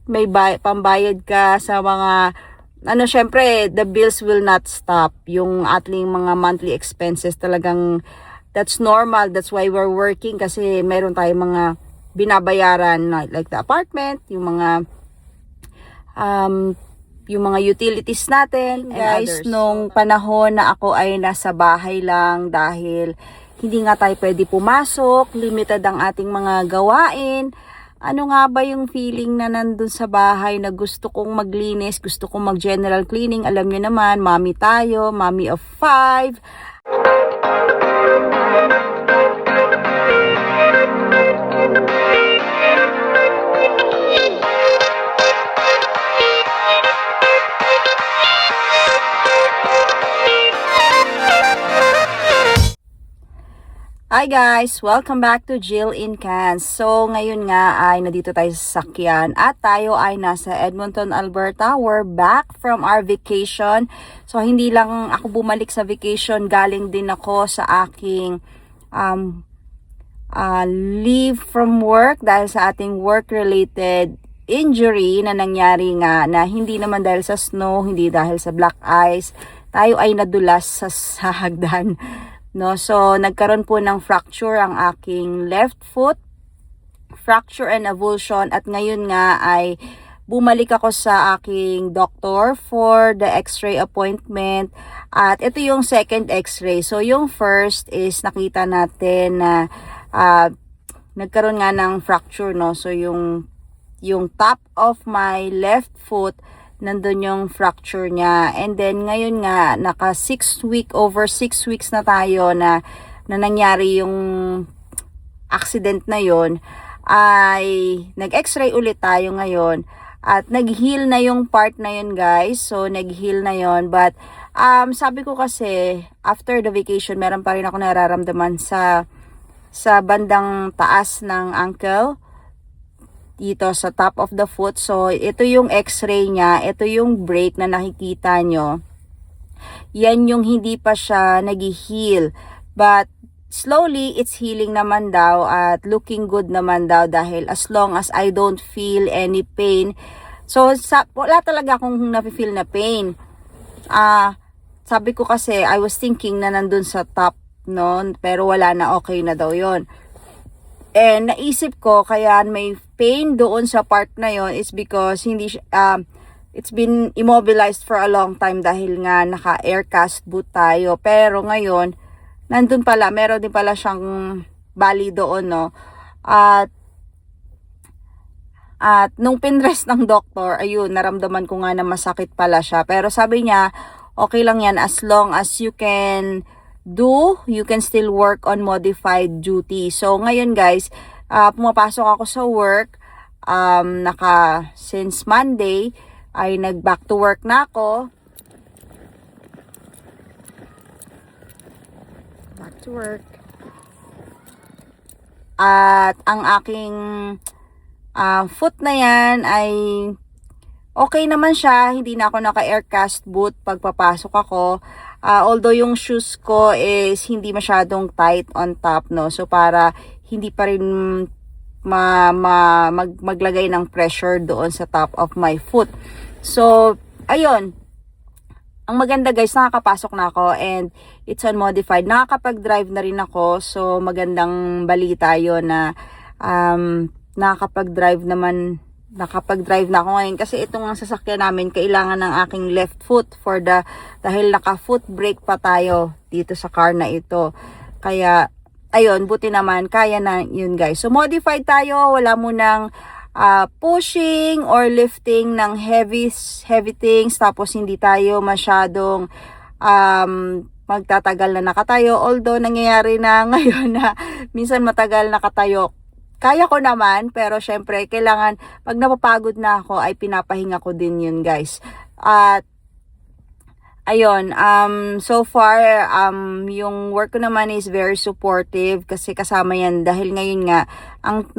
may pambayad ka sa mga syempre, the bills will not stop. Yung ating mga monthly expenses talagang that's normal. That's why we're working kasi meron tayong mga binabayaran like the apartment, yung mga utilities natin. Guys, nung panahon na ako ay nasa bahay lang dahil hindi nga tayo pwede pumasok, limited ang ating mga gawain. Ano nga ba yung feeling na nandun sa bahay na gusto kong maglinis, gusto kong mag-general cleaning? Alam nyo naman, mommy tayo, mommy of 5. Hi guys! Welcome back to Jill in Cans. So ngayon nga ay nandito tayo sa sasakyan at tayo ay nasa Edmonton, Alberta. We're back from our vacation. So hindi lang ako bumalik sa vacation, galing din ako sa aking leave from work dahil sa ating work-related injury na nangyari nga na hindi naman dahil sa snow, hindi dahil sa black ice. Tayo ay nadulas sa hagdan. No, so nagkaroon po ng fracture ang aking left foot, fracture and avulsion, at ngayon nga ay bumalik ako sa aking doctor for the x-ray appointment at ito yung second x-ray. So yung first is nakita natin na nagkaroon nga ng fracture, no. So yung top of my left foot, nandun yung fracture niya. And then ngayon nga over 6 weeks na tayo na nangyari yung accident na yon, ay nag-x-ray ulit tayo ngayon at nag-heal na yung part na yun, guys. So nag-heal na yon, but sabi ko kasi after the vacation meron pa rin ako nararamdaman sa bandang taas ng ankle, dito sa top of the foot. So ito yung x-ray niya, ito yung break na nakikita nyo, yan yung hindi pa siya nag-heal, but slowly it's healing naman daw at looking good naman daw dahil as long as I don't feel any pain. So wala talaga akong nafe-feel na pain. Sabi ko kasi I was thinking na nandun sa top, no, pero wala na, okay na daw yon. And naisip ko kaya may pain doon sa part na yon is because it's been immobilized for a long time dahil nga naka air cast boot tayo. Pero ngayon nandun pala, meron din pala siyang bali doon, no. At nung pinrest ng doktor, ayun, naramdaman ko nga na masakit pala siya. Pero sabi niya, okay lang yan as long as you can still work on modified duty. So ngayon, guys, pumapasok ako sa work, since Monday ay nag-back to work na ako. Back to work. At ang aking foot na yan ay okay naman siya. Hindi na ako naka-air cast boot pagpapasok ako. Although yung shoes ko is hindi masyadong tight on top, no. So para hindi pa rin maglagay ng pressure doon sa top of my foot. So ayun. Ang maganda, guys, nakakapasok na ako and it's unmodified. Nakakapag-drive na rin ako. So magandang balita 'yon na nakakapag-drive na ako ngayon kasi itong sasakyan namin kailangan ng aking left foot dahil naka-foot brake pa tayo dito sa car na ito. Kaya ayun, buti naman kaya na yun, guys. So modified tayo, wala mo nang pushing or lifting ng heavy things, tapos hindi tayo masyadong magtatagal na nakatayo. Although nangyayari na ngayon na minsan matagal nakatayo, kaya ko naman, pero syempre kailangan pag napapagod na ako ay pinapahinga ko din yun, guys. At ayun, so far yung work ko naman is very supportive kasi kasama yan dahil ngayon nga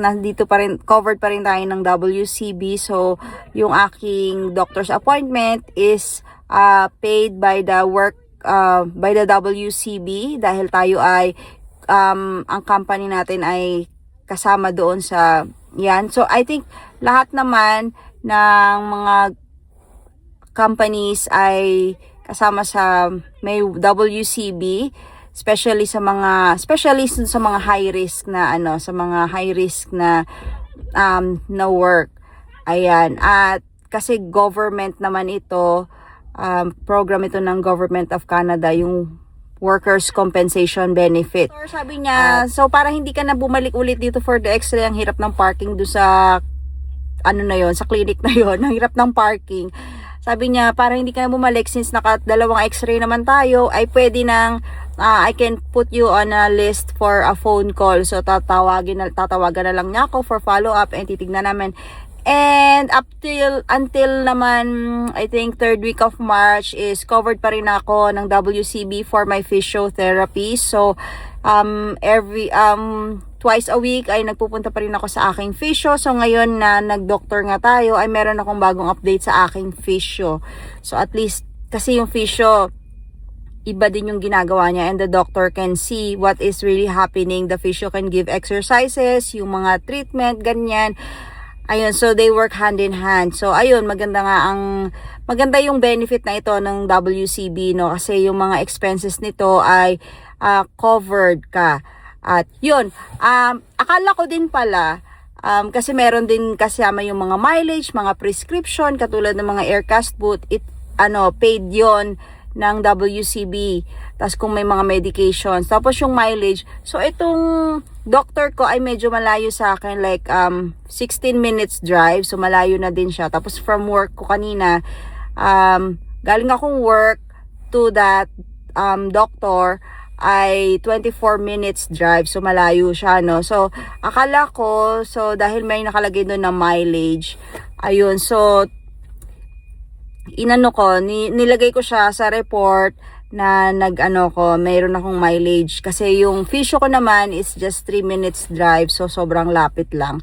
nandito pa rin, covered pa rin tayo ng WCB. So yung aking doctor's appointment is paid by the WCB dahil tayo ay ang company natin ay kasama doon sa yan. So I think lahat naman ng mga companies ay kasama sa may WCB, especially sa mga high risk na sa mga high risk na na work. Ayan, at kasi government naman ito, program ito ng Government of Canada, yung Workers' Compensation Benefit. So, sabi niya, so para hindi ka na bumalik ulit dito for the x-ray, ang hirap ng parking do sa sa clinic na yon, ang hirap ng parking. Sabi niya, para hindi ka na bumalik, since dalawang x-ray naman tayo, ay pwede nang I can put you on a list for a phone call. So tatawagan na lang niya ako for follow-up and titignan namin. And until naman, I think 3rd week of March is covered pa rin ako ng WCB for my physiotherapy. So twice a week ay nagpupunta pa rin ako sa aking physio. So ngayon na nag-doctor nga tayo, ay meron akong bagong update sa aking physio. So at least kasi yung physio, iba din yung ginagawa niya, and the doctor can see what is really happening. The physio can give exercises, yung mga treatment, ganyan. Ayun, so they work hand in hand. So ayun, maganda yung benefit na ito ng WCB, no, kasi yung mga expenses nito ay covered ka. At yun, akala ko din pala, kasi meron din kasama yung mga mileage, mga prescription, katulad ng mga Aircast boot, paid yon ng WCB. Tapos kung may mga medications, tapos yung mileage. So itong doctor ko ay medyo malayo sa akin, like 16 minutes drive, so malayo na din siya. Tapos from work ko kanina, galing akong work to that doctor ay 24 minutes drive, so malayo siya, no. So akala ko, so dahil may nakalagay doon na mileage, ayun, so nilagay ko siya sa report na mayroon akong mileage, kasi yung physio ko naman is just 3 minutes drive, so sobrang lapit lang.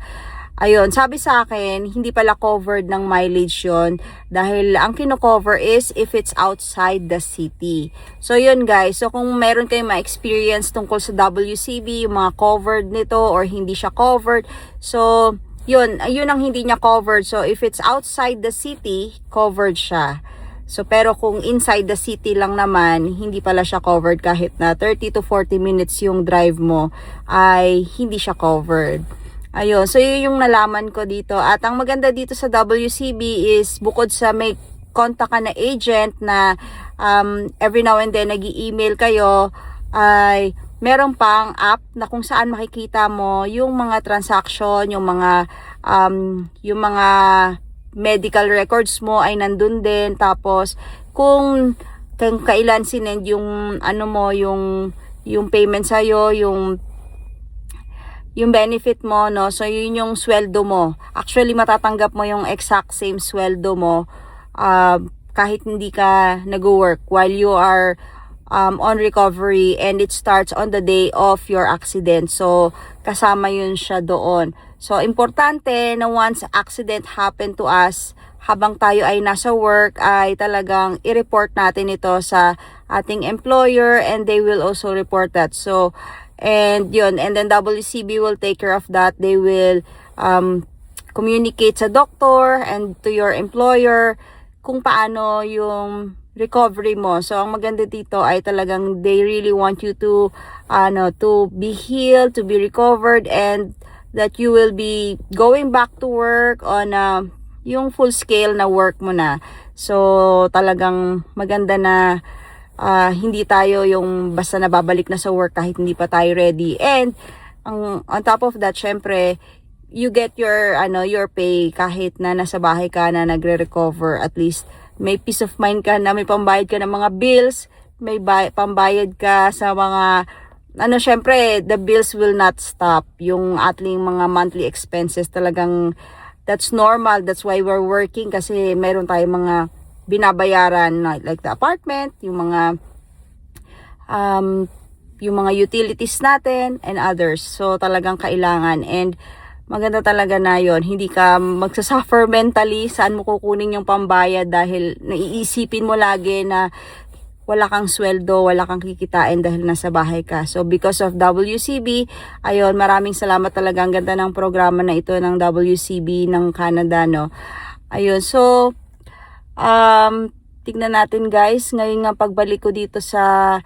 Ayun, sabi sa akin, hindi pala covered ng mileage yon, dahil ang kino-cover is if it's outside the city. So yun guys, so kung meron kayong ma-experience tungkol sa WCB, yung mga covered nito or hindi siya covered, so yun ang hindi niya covered. So if it's outside the city, covered siya. So pero kung inside the city lang naman, hindi pala siya covered, kahit na 30 to 40 minutes yung drive mo, ay hindi siya covered. Ayun, so yun yung nalaman ko dito. At ang maganda dito sa WCB is, bukod sa may contact ka na agent na every now and then nag-i-email kayo, ay meron pang app na kung saan makikita mo yung mga transaction, yung mga medical records mo ay nandun din. Tapos kung kailan sinend yung yung payment sa'yo, yung benefit mo, no? So yun yung sweldo mo. Actually matatanggap mo yung exact same sweldo mo kahit hindi ka nag-work while you are on recovery, and it starts on the day of your accident. So kasama yun siya doon. So importante na once accident happen to us, habang tayo ay nasa work, ay talagang i-report natin ito sa ating employer, and they will also report that. So and yun, and then WCB will take care of that. They will communicate sa doctor and to your employer kung paano yung recovery mo. So ang maganda dito ay talagang they really want you to be healed, to be recovered, and that you will be going back to work on yung full scale na work mo na. So talagang maganda na hindi tayo yung basta nababalik na sa work kahit hindi pa tayo ready. And on top of that, syempre, you get your pay kahit na nasa bahay ka na nagre-recover. At least may peace of mind ka na may pambayad ka ng mga bills, may pambayad ka sa mga syempre, the bills will not stop. Yung ating mga monthly expenses, talagang that's normal. That's why we're working, kasi meron tayong mga binabayaran, like the apartment, yung mga utilities natin and others. So talagang kailangan, and maganda talaga na yon, hindi ka magsasuffer mentally saan mo kukunin yung pambayad, dahil naiisipin mo lagi na wala kang sweldo, wala kang kikitain dahil nasa bahay ka. So because of WCB, ayun, maraming salamat talaga. Ang ganda ng programa na ito ng WCB ng Canada, no. Ayun, so, tignan natin guys, ngayon nga pagbalik ko dito sa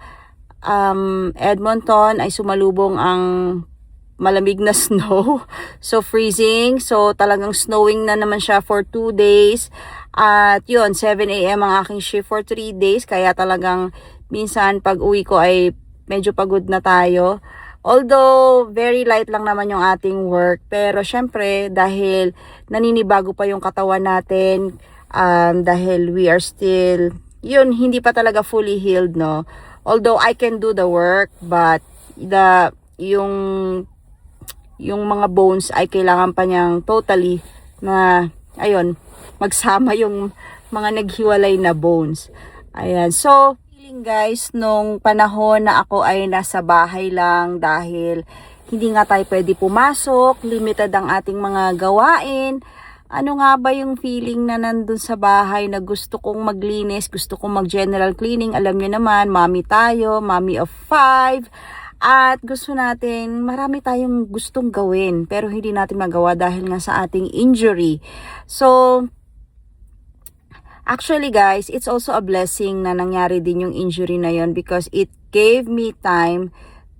Edmonton ay sumalubong ang malamig na snow. So, freezing. So, talagang snowing na naman siya for 2 days. At yun, 7 a.m. ang aking shift for 3 days. Kaya talagang minsan pag uwi ko ay medyo pagod na tayo. Although, very light lang naman yung ating work. Pero, syempre, dahil naninibago pa yung katawan natin, dahil we are still, yun, hindi pa talaga fully healed, no? Although, I can do the work, but, yung mga bones ay kailangan pa niyang totally na, ayun, magsama yung mga naghiwalay na bones. Ayan, so, guys, nung panahon na ako ay nasa bahay lang dahil hindi nga tayo pwede pumasok, limited ang ating mga gawain. Ano nga ba yung feeling na nandun sa bahay na gusto kong maglinis, gusto kong mag-general cleaning? Alam nyo naman, mommy tayo, mommy of 5. At gusto natin, marami tayong gustong gawin pero hindi natin magawa dahil nga sa ating injury. So, actually guys, it's also a blessing na nangyari din yung injury na yon because it gave me time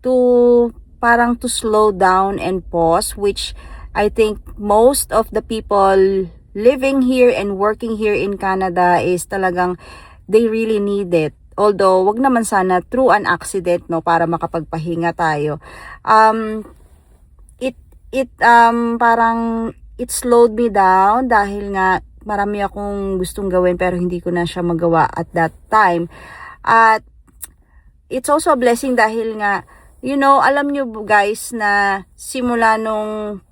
to parang to slow down and pause, which I think most of the people living here and working here in Canada is talagang they really need it. Although, wag naman sana through an accident, no, para makapagpahinga tayo. Parang it slowed me down dahil nga marami akong gustong gawin pero hindi ko na siya magawa at that time. At it's also a blessing dahil nga, you know, alam nyo guys na simula nung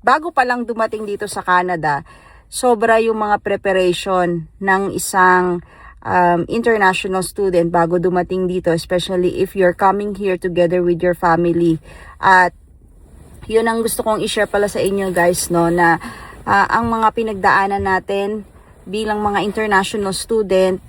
bago pa lang dumating dito sa Canada, sobra yung mga preparation ng isang international student bago dumating dito, especially if you're coming here together with your family. At yun ang gusto kong i-share pala sa inyo guys, no, na ang mga pinagdaanan natin bilang mga international student,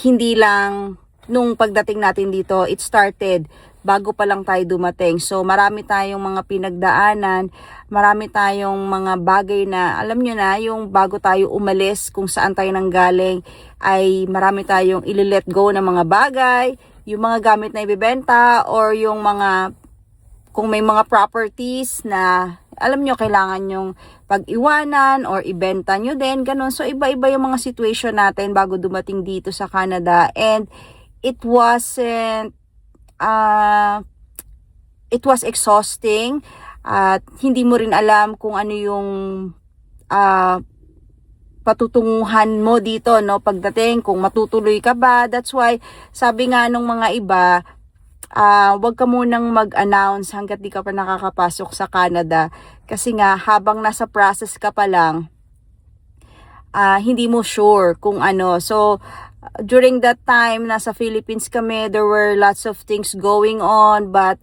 hindi lang nung pagdating natin dito, it started bago pa lang tayo dumating. So, marami tayong mga pinagdaanan, marami tayong mga bagay na, alam nyo na, yung bago tayo umalis, kung saan tayo nanggaling, ay marami tayong ili-let go ng mga bagay, yung mga gamit na ibibenta, or yung mga, kung may mga properties na, alam nyo, kailangan yung pag-iwanan or ibenta nyo din, ganun. So, iba-iba yung mga situation natin bago dumating dito sa Canada. And it was exhausting. At hindi mo rin alam kung ano yung patutunguhan mo dito, no, pagdating, kung matutuloy ka ba. That's why, sabi nga nung mga iba, wag ka munang mag-announce hanggat di ka pa nakakapasok sa Canada. Kasi nga, habang nasa process ka pa lang, hindi mo sure kung ano. So, during that time, nasa Philippines kami, there were lots of things going on. But,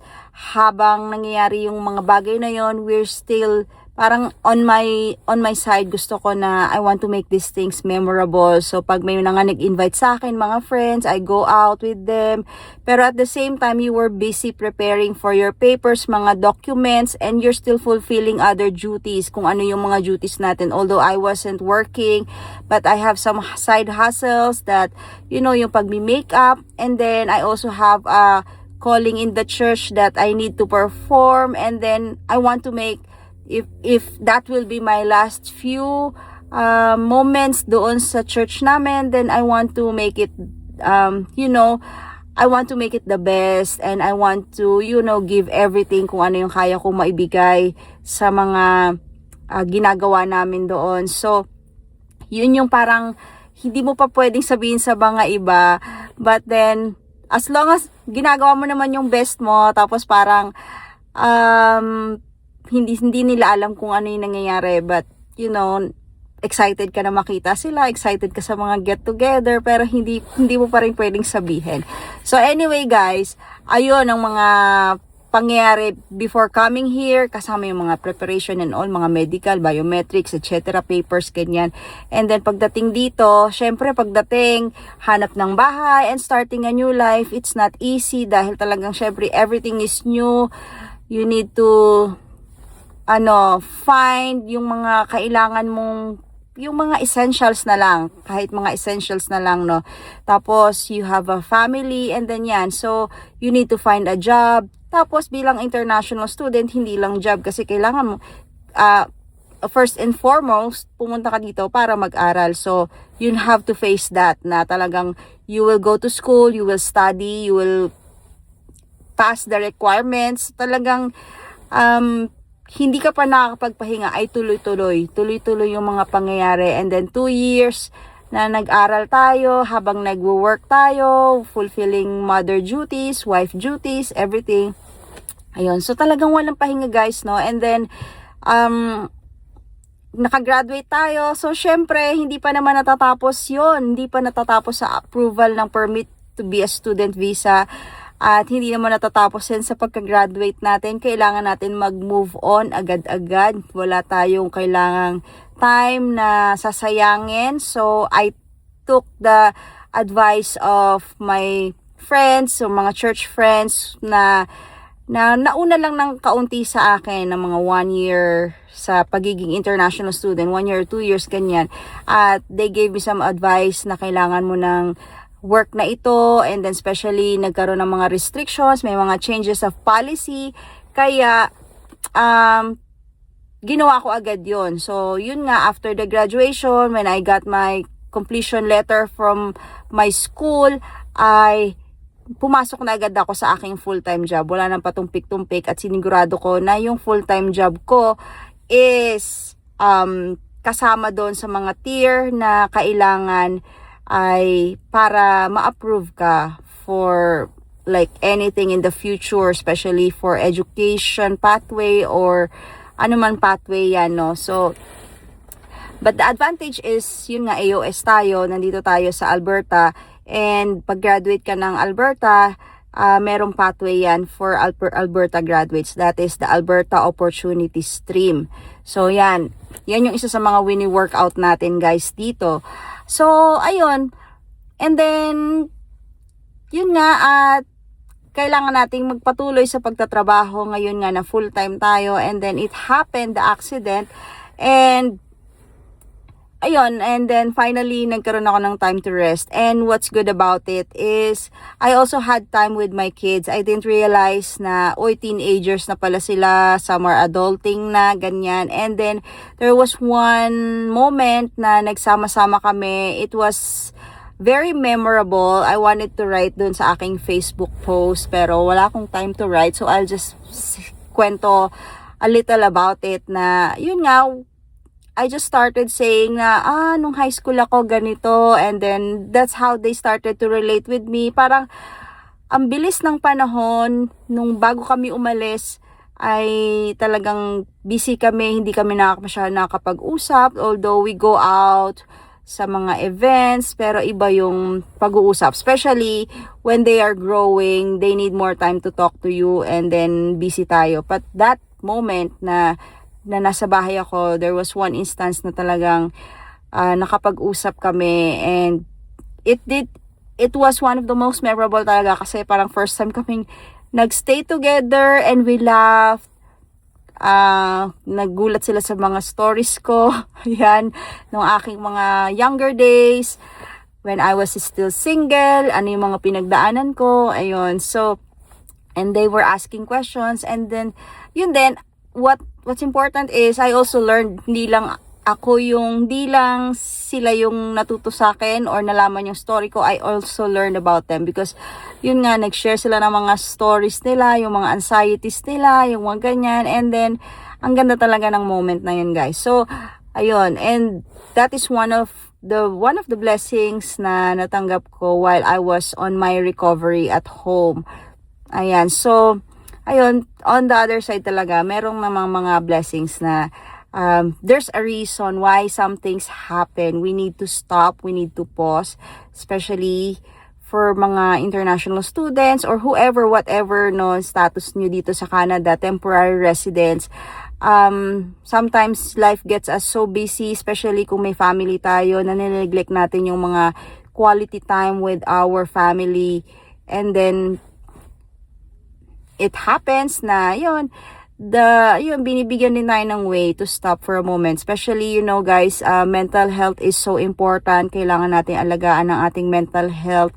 habang nangyayari yung mga bagay na yon, we're still parang on my side, gusto ko na I want to make these things memorable. So, pag may nga nag-invite sa akin, mga friends, I go out with them. Pero at the same time, you were busy preparing for your papers, mga documents, and you're still fulfilling other duties, kung ano yung mga duties natin. Although I wasn't working, but I have some side hustles that, you know, yung pag-makeup, and then I also have a calling in the church that I need to perform, and then I want to make, if that will be my last few moments doon sa church namin, then I want to make it, you know, I want to make it the best, and I want to, you know, give everything kung ano yung kaya kong maibigay sa mga ginagawa namin doon. So, yun yung parang hindi mo pa pwedeng sabihin sa mga iba, but then, as long as ginagawa mo naman yung best mo, tapos parang, hindi nila alam kung ano yung nangyayari, but you know, excited ka na makita sila, excited ka sa mga get together, pero hindi mo pa rin pwedeng sabihin. So anyway guys, ayun ang mga pangyayari before coming here, kasama yung mga preparation and all, mga medical, biometrics, etc., papers, ganyan. And then pagdating dito, syempre pagdating, hanap ng bahay and starting a new life, it's not easy dahil talagang syempre everything is new. You need to find yung mga kailangan mong yung mga essentials na lang, kahit mga essentials na lang, no. Tapos you have a family, and then yan, so you need to find a job. Tapos bilang international student, hindi lang job, kasi kailangan mo first and foremost, pumunta ka dito para mag-aral. So you have to face that, na talagang you will go to school, you will study, you will pass the requirements. Talagang hindi ka pa nakakapagpahinga, ay tuloy-tuloy yung mga pangyayari. And then 2 years na nag-aral tayo, habang nagwo-work tayo, fulfilling mother duties, wife duties, everything. Ayun, so talagang walang pahinga, guys, no. And then nakagraduate tayo, so syempre hindi pa naman natatapos yon, hindi pa natatapos sa approval ng permit to be a student visa. At hindi naman natatapos yan sa pagka-graduate natin. Kailangan natin mag-move on agad-agad. Wala tayong kailangang time na sasayangin. So, I took the advice of my friends, so mga church friends na nauna lang ng kaunti sa akin, ng mga 1 year sa pagiging international student, 1 year, 2 years, ganyan. At they gave me some advice na kailangan mo ng work na ito, and then especially nagkaroon ng mga restrictions, may mga changes of policy, kaya ginawa ko agad yon. So yun nga, after the graduation, when I got my completion letter from my school, ay pumasok na agad ako sa aking full-time job. Wala nang patumpik-tumpik, at sinigurado ko na yung full-time job ko is kasama doon sa mga tier na kailangan ay para ma-approve ka for like anything in the future, especially for education pathway or anuman pathway yan, no. So but the advantage is, yun nga, AOS tayo, nandito tayo sa Alberta, and pag graduate ka ng Alberta, merong pathway yan for Alberta graduates, that is the Alberta Opportunity Stream. So yan yung isa sa mga wini-workout natin, guys, dito. So, ayun. And then, yun nga, at kailangan nating magpatuloy sa pagtatrabaho ngayon nga na full-time tayo. And then, it happened, the accident. And, ayun. And then, finally, nagkaroon ako ng time to rest. And what's good about it is, I also had time with my kids. I didn't realize na, teenagers na pala sila, some are adulting na, ganyan. And then, there was one moment na nagsama-sama kami. It was very memorable. I wanted to write dun sa aking Facebook post, pero wala akong time to write. So, I'll just kwento a little about it na, yun nga, I just started saying na, nung high school ako ganito, and then that's how they started to relate with me. Parang, ang bilis ng panahon, nung bago kami umalis, ay talagang busy kami, hindi kami masyadong nakakapag-usap, although we go out sa mga events, pero iba yung pag-uusap. Especially, when they are growing, they need more time to talk to you, and then busy tayo. But that moment na nasa bahay ako, there was one instance na talagang nakapag-usap kami, and it was one of the most memorable talaga, kasi parang first time kaming nagstay together, and we laughed. Nagulat sila sa mga stories ko, yan, nung aking mga younger days, when I was still single, ano yung mga pinagdaanan ko, ayun. So, and they were asking questions, and then, yun din, what's important is, I also learned, hindi lang sila yung natuto sa akin or nalaman yung story ko, I also learned about them, because yun nga, nag-share sila ng mga stories nila, yung mga anxieties nila, yung mga ganyan, and then, ang ganda talaga ng moment na yun, guys. So, ayun, and that is one of the blessings na natanggap ko while I was on my recovery at home. Ayan, so, ayun, on the other side talaga, merong namang mga blessings na there's a reason why some things happen. We need to stop, we need to pause, especially for mga international students or whoever, whatever no status nyo dito sa Canada, temporary residents. Sometimes life gets us so busy, especially kung may family tayo, na nineglect natin yung mga quality time with our family, and then it happens na yun, yun, binibigyan din tayo ng way to stop for a moment. Especially, you know guys, mental health is so important. Kailangan natin alagaan ang ating mental health.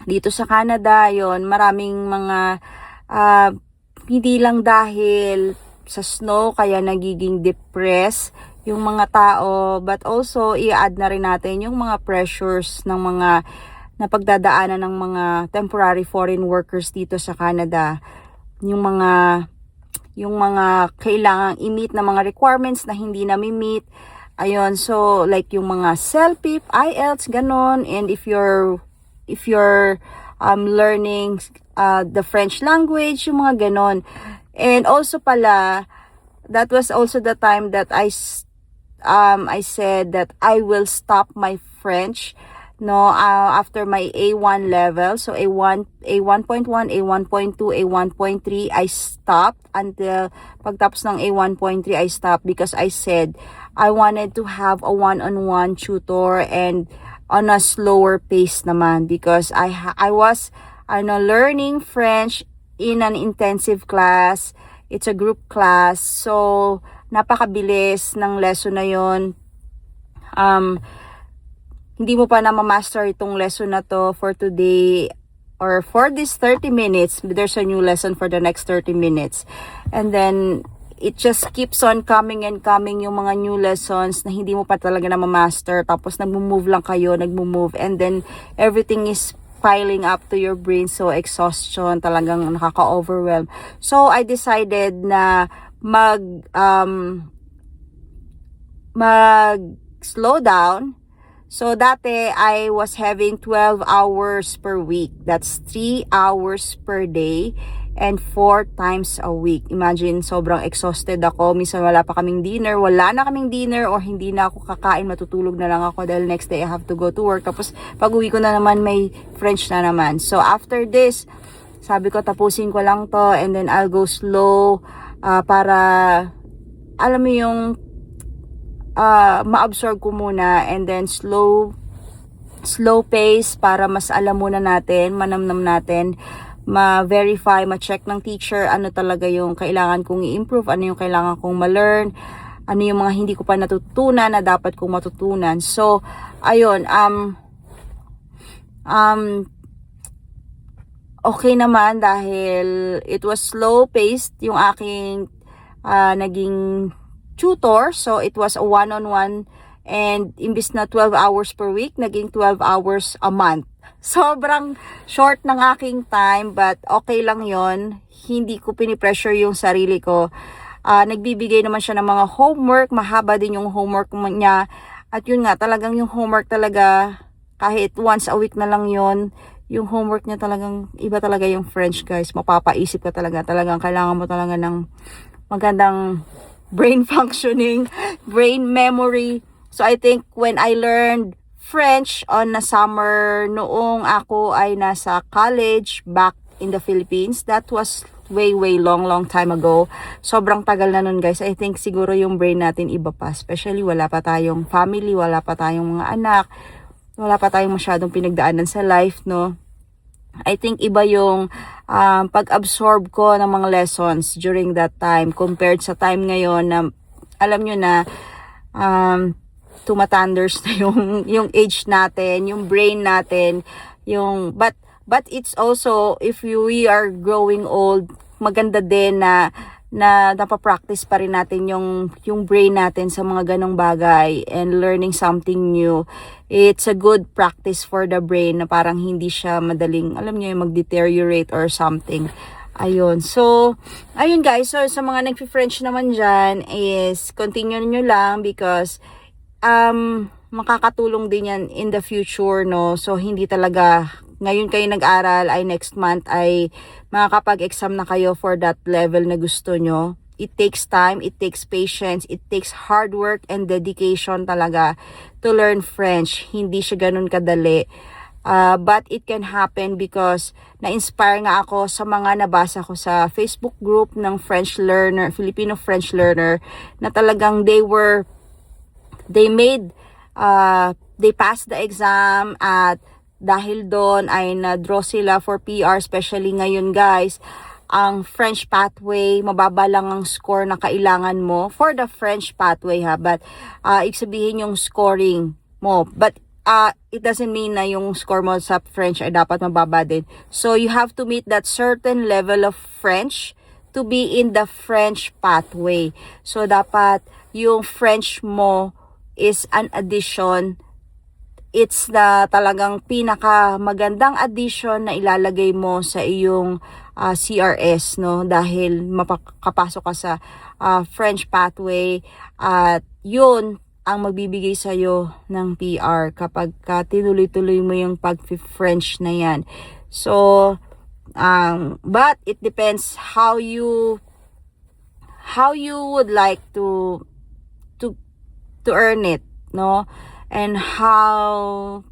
Dito sa Canada, yun, maraming mga, hindi lang dahil sa snow, kaya nagiging depressed yung mga tao, but also, i-add na rin natin yung mga pressures ng mga napagdadaanan ng mga temporary foreign workers dito sa Canada. Yung mga kailangang i-meet na mga requirements na hindi na mi-meet. Ayun, so like yung mga CELPIP, IELTS, ganon. And if you're learning the French language, yung mga ganon. And also pala, that was also the time that I said that I will stop my French after my A1 level. So A1, A1.1, A1.2, A1.3, I stopped until pagtapos ng A1.3, I stopped because I said I wanted to have a one-on-one tutor and on a slower pace naman, because I was learning French in an intensive class. It's a group class. So napakabilis ng lesson na yon. Hindi mo pa na ma-master itong lesson na to for today or for this 30 minutes. There's a new lesson for the next 30 minutes. And then it just keeps on coming and coming yung mga new lessons na hindi mo pa talaga na ma-master. Tapos nagmo-move lang kayo, nagmo-move. And then everything is piling up to your brain. So exhaustion, talagang nakaka-overwhelm. So I decided na mag slow down. So dati I was having 12 hours per week. That's 3 hours per day and 4 times a week. Imagine, sobrang exhausted ako. Minsan wala pa kaming dinner, wala na kaming dinner, or hindi na ako kakain, matutulog na lang ako dahil next day I have to go to work. Tapos pag uwi ko na naman, may French na naman. So after this, sabi ko tapusin ko lang to and then I'll go slow para alam mo yung ma-absorb ko muna, and then slow pace para mas alam muna natin, manamnam natin, ma-verify, ma-check ng teacher ano talaga yung kailangan kong i-improve, ano yung kailangan kong ma-learn, ano yung mga hindi ko pa natutunan na dapat kong matutunan. So ayun, okay naman dahil it was slow paced yung aking naging tutor. So it was a one-on-one, and imbis na 12 hours per week, naging 12 hours a month. Sobrang short ng aking time, but okay lang yon. Hindi ko pinipressure yung sarili ko. Nagbibigay naman siya ng mga homework, mahaba din yung homework niya. At yun nga, talagang yung homework talaga, kahit once a week na lang yon, yung homework niya talagang, iba talaga yung French guys. Mapapaisip ka talaga. Talagang kailangan mo talaga ng magandang brain functioning, brain memory. So I think when I learned French on the summer noong ako ay nasa college back in the Philippines, that was way long time ago. Sobrang tagal na nun guys. I think siguro yung brain natin iba pa, especially wala pa tayong family, wala pa tayong mga anak, wala pa tayong masyadong pinagdaanan sa life, no? I think iba yung pag-absorb ko ng mga lessons during that time compared sa time ngayon na alam nyo na tumatanders na yung age natin, yung brain natin, yung but it's also, if we are growing old, maganda din na napapractice pa rin natin yung brain natin sa mga ganong bagay and learning something new. It's a good practice for the brain na parang hindi siya madaling, alam niyo, yung mag-deteriorate or something. Ayun. So, ayun guys. So, sa mga nag-French naman dyan is continue nyo lang because makakatulong din yan in the future, no? So, hindi talaga ngayon kayo nag-aral ay next month ay makakapag-exam na kayo for that level na gusto nyo. It takes time, it takes patience, it takes hard work and dedication talaga to learn French. Hindi siya ganun kadali. But it can happen because na-inspire nga ako sa mga nabasa ko sa Facebook group ng French learner, Filipino French learner, na talagang they passed the exam at dahil doon ay na-draw sila for PR, especially ngayon guys. ang French pathway, mababa lang ang score na kailangan mo for the French pathway ha, but ibig sabihin yung scoring mo, but it doesn't mean na yung score mo sa French ay dapat mababa din. So you have to meet that certain level of French to be in the French pathway. So dapat yung French mo is an addition. It's na talagang pinaka magandang addition na ilalagay mo sa iyong CRS, no, dahil mapakapasok ka sa French pathway at yun ang magbibigay sa iyo ng PR kapag tinuloy-tuloy mo yung pag-French na yan. So but it depends how you would like to earn it, no, and how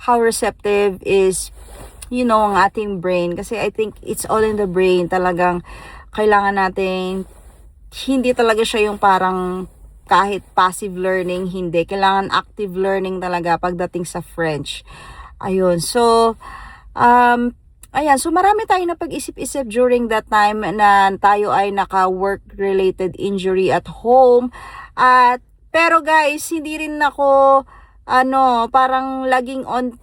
receptive is ang ating brain, kasi I think it's all in the brain. Talagang kailangan natin, hindi talaga siya yung parang kahit passive learning, hindi. Kailangan active learning talaga pagdating sa French. Ayun. So, ayan. So, marami tayong napag-isip-isip during that time na tayo ay naka-work-related injury at home. Pero guys, hindi rin ako, parang laging on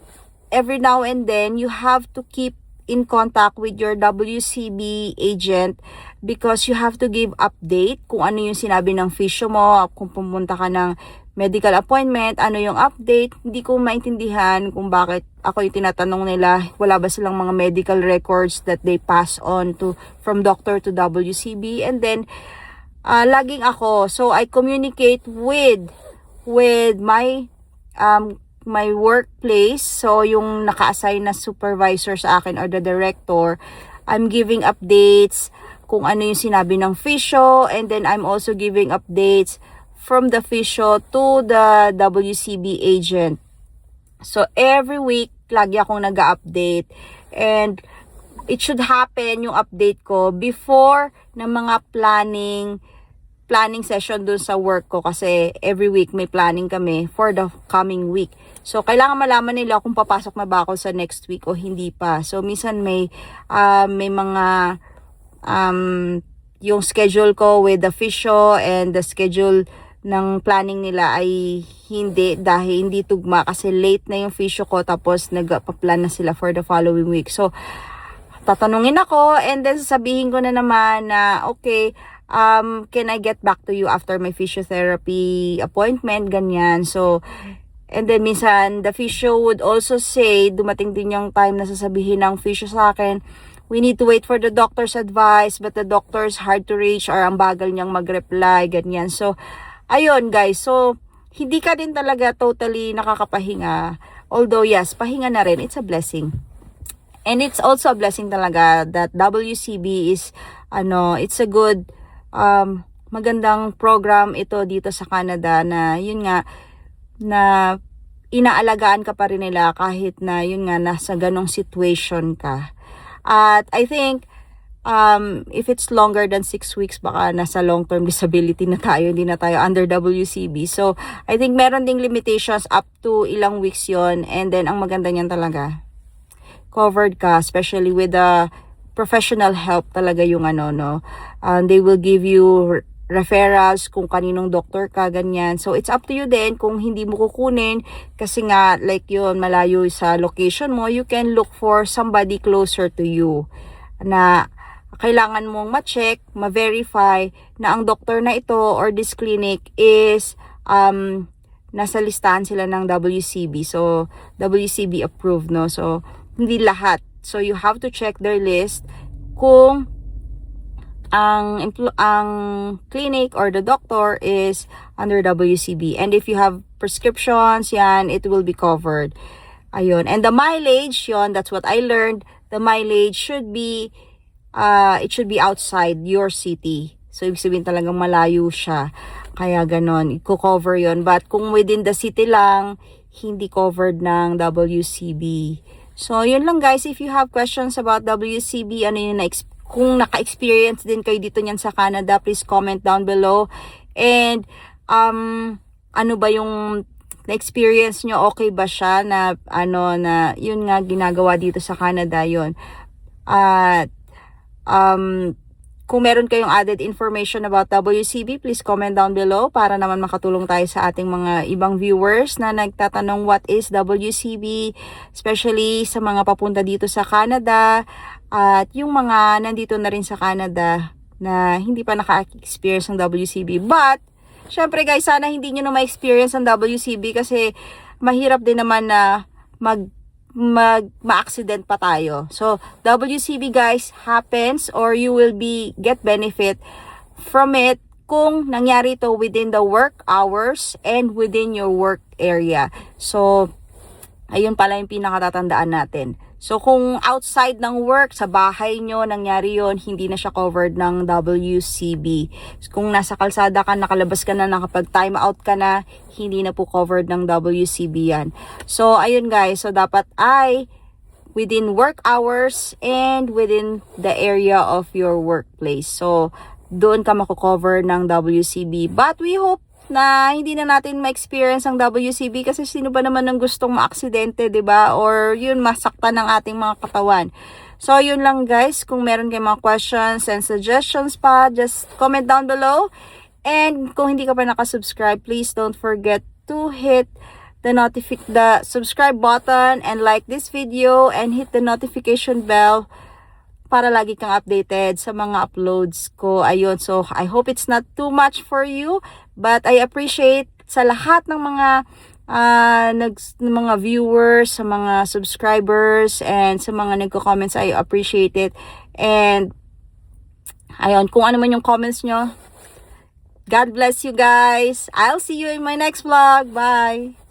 every now and then. You have to keep in contact with your WCB agent because you have to give update kung ano yung sinabi ng physio mo, kung pumunta ka ng medical appointment, ano yung update. Hindi ko maintindihan kung bakit ako yung tinatanong nila, wala ba silang mga medical records that they pass on from doctor to WCB. And then laging ako, so I communicate with my my workplace, so yung naka-assign na supervisor sa akin or the director. I'm giving updates kung ano yung sinabi ng physio, and then I'm also giving updates from the physio to the WCB agent. So every week lagi akong nag-update, and it should happen yung update ko before ng mga planning session dun sa work ko, kasi every week may planning kami for the coming week. So, kailangan malaman nila kung papasok na ba ako sa next week o hindi pa. So, minsan may mga yung schedule ko with the physio and the schedule ng planning nila ay dahil hindi tugma kasi late na yung physio ko, tapos nagpa-plan na sila for the following week. So, tatanungin ako, and then sasabihin ko na naman na okay, can I get back to you after my physiotherapy appointment, ganyan. So, and then minsan the physio would also say, dumating din yung time na sasabihin ng physio sa akin, we need to wait for the doctor's advice, but the doctor's hard to reach or ang bagal niyang mag-reply, ganyan. So, ayun guys, so hindi ka din talaga totally nakakapahinga. Although yes, pahinga na rin, it's a blessing. And it's also a blessing talaga that WCB is it's a good magandang program ito dito sa Canada, na yun nga na inaalagaan ka pa rin nila kahit na yun nga nasa ganong situation ka. At I think if it's longer than 6 weeks, baka nasa long-term disability na tayo, hindi na tayo under WCB. So I think meron ding limitations up to ilang weeks yon, and then ang maganda niyan talaga, covered ka, especially with the professional help talaga yung they will give you referrals kung kaninong doctor ka, ganyan. So it's up to you then kung hindi mo kukunin kasi nga like yun, malayo sa location mo, you can look for somebody closer to you na kailangan mong ma-check, ma-verify na ang doctor na ito or this clinic is nasa listahan sila ng WCB. So WCB approved, no? So hindi lahat. So you have to check their list kung ang clinic or the doctor is under WCB. And if you have prescriptions, yan, it will be covered. Ayun. And the mileage, yon, that's what I learned. The mileage should be it should be outside your city. So ibig sabihin talagang malayo siya. Kaya ganon, i-cover yon. But kung within the city lang, hindi covered ng WCB. So, yun lang guys. If you have questions about WCB, kung naka-experience din kayo dito niyan sa Canada, please comment down below. And, ano ba yung na-experience nyo? Okay ba siya na, na yun nga ginagawa dito sa Canada, yun. At, Kung meron kayong added information about WCB, please comment down below para naman makatulong tayo sa ating mga ibang viewers na nagtatanong what is WCB, especially sa mga papunta dito sa Canada at yung mga nandito na rin sa Canada na hindi pa naka-experience ng WCB. But, syempre guys, sana hindi nyo na ma-experience ang WCB kasi mahirap din naman na ma-accident pa tayo. So, WCB guys happens or you will get benefit from it kung nangyari to within the work hours and within your work area. So, ayun pala yung pinakatatandaan natin. So, kung outside ng work, sa bahay nyo, nangyari yon, hindi na siya covered ng WCB. Kung nasa kalsada ka, nakalabas ka na, nakapag-time out ka na, hindi na po covered ng WCB yan. So, ayun guys. So, dapat ay within work hours and within the area of your workplace. So, doon ka mako-cover ng WCB. But we hope na hindi na natin ma-experience ang WCB kasi sino ba naman ang gustong ma-aksidente, 'di ba? Or yun, masaktan ng ating mga katawan. So, yun lang guys. Kung meron kayong mga questions and suggestions pa, just comment down below. And kung hindi ka pa nakasubscribe, please don't forget to hit the subscribe button and like this video and hit the notification bell para lagi kang updated sa mga uploads ko. Ayun, so I hope it's not too much for you, but I appreciate sa lahat ng mga viewers, sa mga subscribers, and sa mga nagko-comments. I appreciate it. And ayun, kung ano man yung comments nyo, God bless you guys. I'll see you in my next vlog. Bye!